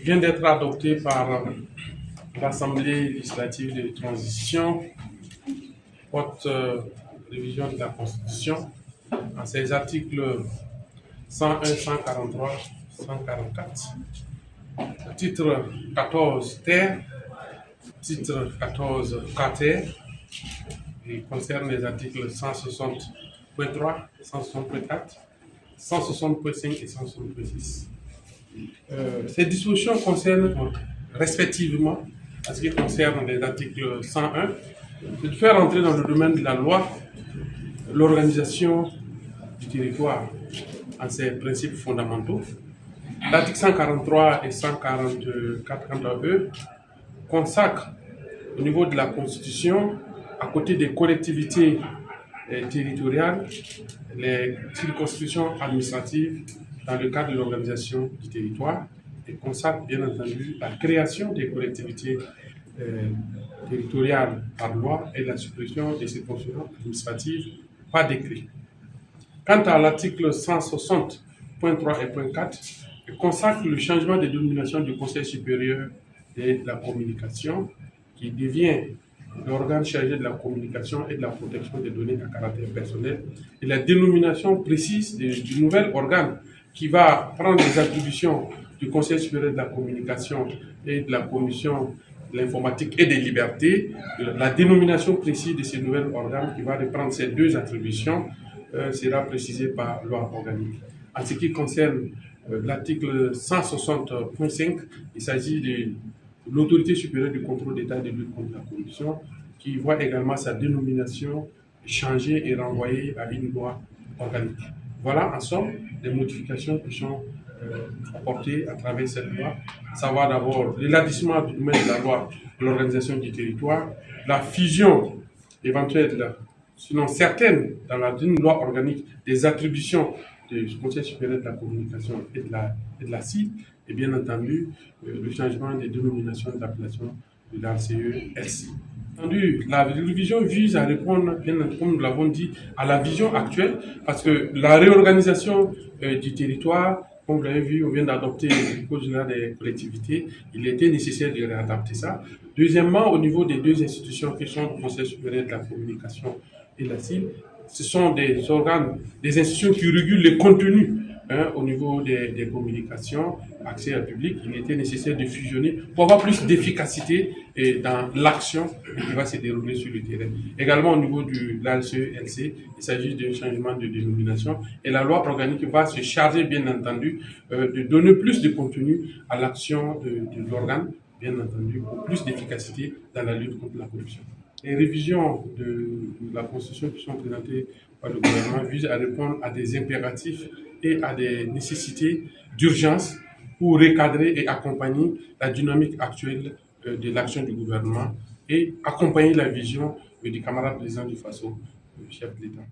vient d'être adopté par l'Assemblée législative de transition, porte révision de la Constitution en ses articles 101, 143, 144. Titre 14 terre, titre 14 quater, et concerne les articles 160.3, 160.4, 160.5 et 160.6. Ces dispositions concernent respectivement, en ce qui concerne les articles 101, c'est de faire entrer dans le domaine de la loi l'organisation du territoire en ses principes fondamentaux. L'article 143 et 144 quant à eux consacrent au niveau de la Constitution, à côté des collectivités territoriales, les circonscriptions administratives dans le cadre de l'organisation du territoire, et consacre bien entendu la création des collectivités territoriales par loi et la suppression des circonscriptions administratives par décret. Quant à l'article 160.3 et 4, il consacre le changement de dénomination du Conseil supérieur de la communication, qui devient l'organe chargé de la communication et de la protection des données à caractère personnel, et la dénomination précise du nouvel organe qui va prendre les attributions du Conseil supérieur de la communication et de la Commission de l'informatique et des libertés. La dénomination précise de ce nouvel organe qui va reprendre ces deux attributions sera précisée par loi organique. En ce qui concerne l'article 160.5, il s'agit de l'autorité supérieure du contrôle d'État de lutte contre la corruption, qui voit également sa dénomination changer et renvoyer à une loi organique. Voilà en somme les modifications qui sont apportées à travers cette loi, à savoir d'abord l'élargissement du domaine de la loi de l'organisation du territoire, la fusion éventuelle, sinon certaine, dans une loi organique, des attributions du Conseil supérieur de la communication et de la CIE, et bien entendu le changement des dénominations d'appellation de l'ACE-LC. La révision vise à répondre, comme nous l'avons dit, à la vision actuelle, parce que la réorganisation du territoire, comme vous l'avez vu, on vient d'adopter le Code général des collectivités, il était nécessaire de réadapter ça. Deuxièmement, au niveau des deux institutions qui sont le Conseil supérieur de la communication et la CIE, ce sont des organes, des institutions qui régulent les contenus au niveau des communications, accès à public. Il était nécessaire de fusionner pour avoir plus d'efficacité dans l'action qui va se dérouler sur le terrain. Également au niveau de l'ACE-LC, il s'agit d'un changement de dénomination et la loi organique va se charger bien entendu de donner plus de contenu à l'action de l'organe, bien entendu, pour plus d'efficacité dans la lutte contre la corruption. Les révisions de la Constitution qui sont présentées par le gouvernement visent à répondre à des impératifs et à des nécessités d'urgence pour recadrer et accompagner la dynamique actuelle de l'action du gouvernement et accompagner la vision du camarade président du FASO, le chef de l'État.